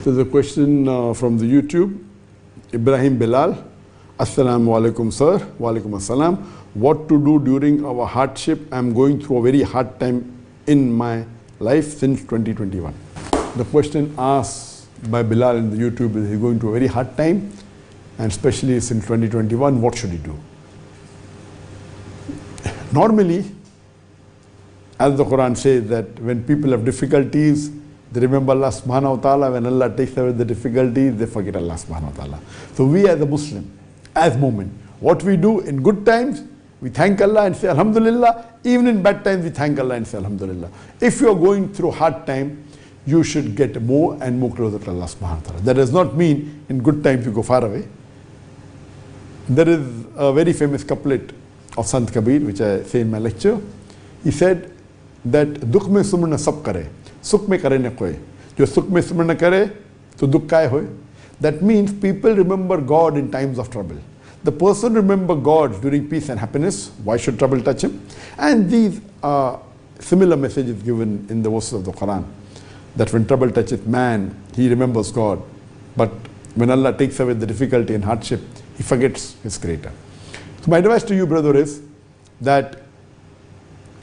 There's a question from the YouTube. Ibrahim Bilal. Assalamu alaikum, sir. Wa alaikum assalam. What to do during our hardship? I'm going through a very hard time in my life since 2021. The question asked by Bilal in the YouTube is he's going through a very hard time, and especially since 2021, what should he do? Normally, as the Quran says that when people have difficulties, they remember Allah subhanahu wa ta'ala. When Allah takes away the difficulties, they forget Allah subhanahu wa ta'ala. So we as a Muslim, as mu'min, what we do in good times, we thank Allah and say Alhamdulillah. Even in bad times, we thank Allah and say Alhamdulillah. If you are going through hard time, you should get more and more closer to Allah subhanahu wa ta'ala. That does not mean in good times you go far away. There is a very famous couplet of Sant Kabir, which I say in my lecture. He said that dukh mein sumr na sab kare, sukh mein kare na koi. Jo sukh mein sumr na kare, to dukh kaye hoye. That means people remember God in times of trouble. The person remember God during peace and happiness. Why should trouble touch him? And these are similar messages given in the verses of the Quran. That when trouble touches man, he remembers God. But when Allah takes away the difficulty and hardship, he forgets his Creator. So my advice to you, brother, is that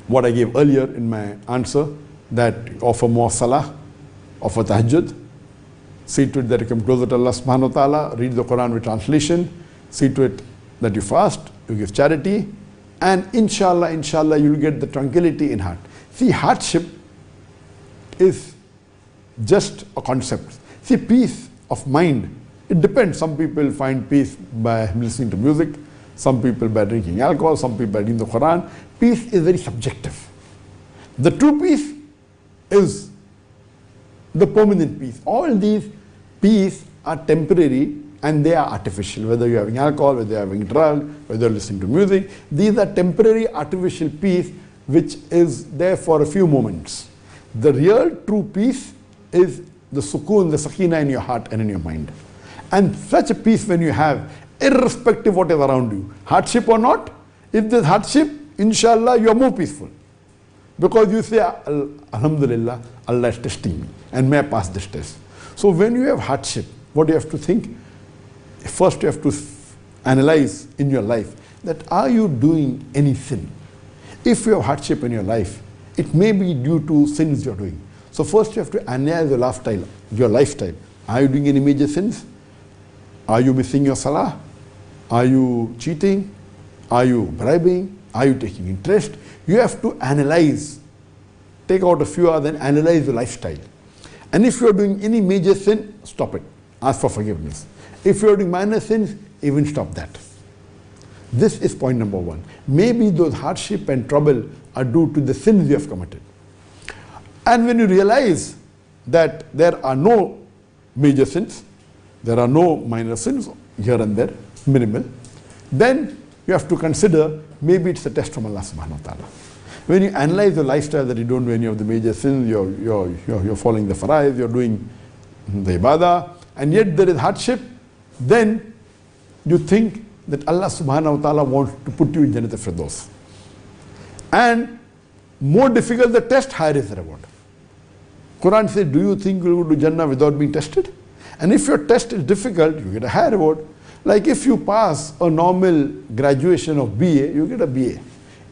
what I gave earlier in my answer, that offer more salah, offer tahajjud, see to it that you come closer to Allah subhanahu wa ta'ala, read the Quran with translation, see to it that you fast, you give charity, and inshallah, you will get the tranquility in heart. See, hardship is just a concept. See, peace of mind, it depends. Some people find peace by listening to music, some people by drinking alcohol, some people by reading the Quran. Peace is very subjective. The true peace is the permanent peace. All these peace are temporary and they are artificial. Whether you're having alcohol, whether you're having drug, whether you're listening to music, these are temporary artificial peace which is there for a few moments. The real true peace is the sukoon, the sakina in your heart and in your mind. And such a peace when you have, irrespective of what is around you, hardship or not, if there's hardship, inshallah, you are more peaceful. Because you say, Alhamdulillah, Allah is testing me and may I pass this test. So when you have hardship, what do you have to think? First you have to analyze in your life that are you doing any sin? If you have hardship in your life, it may be due to sins you're doing. So first you have to analyze your lifestyle. Are you doing any major sins? Are you missing your salah? Are you cheating? Are you bribing? Are you taking interest? You have to analyze. Take out a few hours and analyze your lifestyle. And if you are doing any major sin, stop it. Ask for forgiveness. If you are doing minor sins, even stop that. This is point number one. Maybe those hardship and trouble are due to the sins you have committed. And when you realize that there are no major sins, there are no minor sins here and there, minimal, then you have to consider maybe it's a test from Allah subhanahu wa ta'ala. When you analyze your lifestyle that you don't do any of the major sins, you're following the fara'id, you're doing the ibadah, and yet there is hardship, then you think that Allah subhanahu wa ta'ala wants to put you in Jannat al-Firdaus. And more difficult the test, higher is the reward. Quran says, do you think you will go to Jannah without being tested? And if your test is difficult, you get a higher reward. Like if you pass a normal graduation of BA, you get a BA.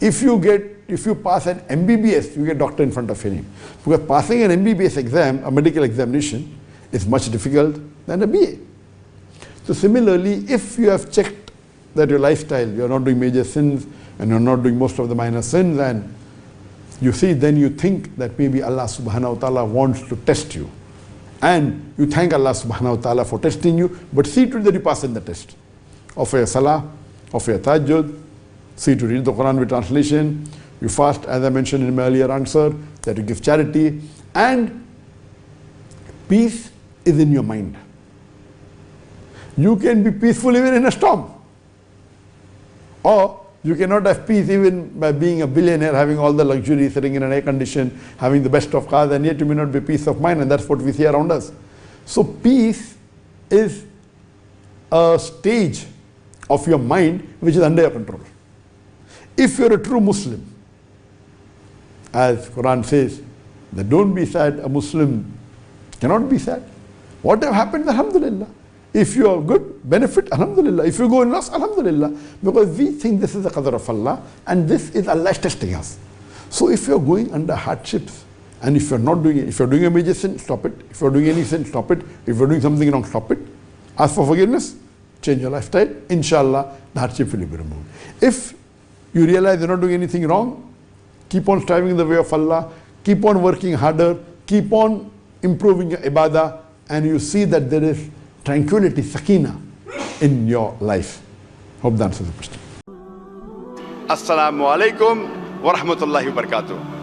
If you pass an MBBS, you get doctor in front of your name. Because passing an MBBS exam, a medical examination, is much difficult than a BA. So similarly, if you have checked that your lifestyle, you're not doing major sins and you're not doing most of the minor sins, and you see, then you think that maybe Allah subhanahu wa ta'ala wants to test you. And you thank Allah subhanahu wa ta'ala for testing you, but see to it that you pass in the test. Offer your salah, offer your tahajjud, see to read the Quran with translation, you fast, as I mentioned in my earlier answer, that you give charity, and peace is in your mind. You can be peaceful even in a storm. Or you cannot have peace even by being a billionaire, having all the luxury, sitting in an air condition, having the best of cars, and yet you may not be peace of mind, and that's what we see around us. So peace is a stage of your mind which is under your control. If you're a true Muslim, as Quran says, that don't be sad, a Muslim cannot be sad. Whatever happens, alhamdulillah. If you are good, benefit, alhamdulillah. If you go in loss, alhamdulillah. Because we think this is the qadr of Allah and this is Allah testing us. So if you are going under hardships and if you are not doing it, if you are doing a major sin, stop it. If you are doing any sin, stop it. If you are doing something wrong, stop it. Ask for forgiveness, change your lifestyle. Inshallah, the hardship will be removed. If you realize you are not doing anything wrong, keep on striving in the way of Allah, keep on working harder, keep on improving your ibadah, and you see that there is tranquility, sakina in your life. Hope that answers the question. Assalamu alaikum wa rahmatullahi wa barakatuh.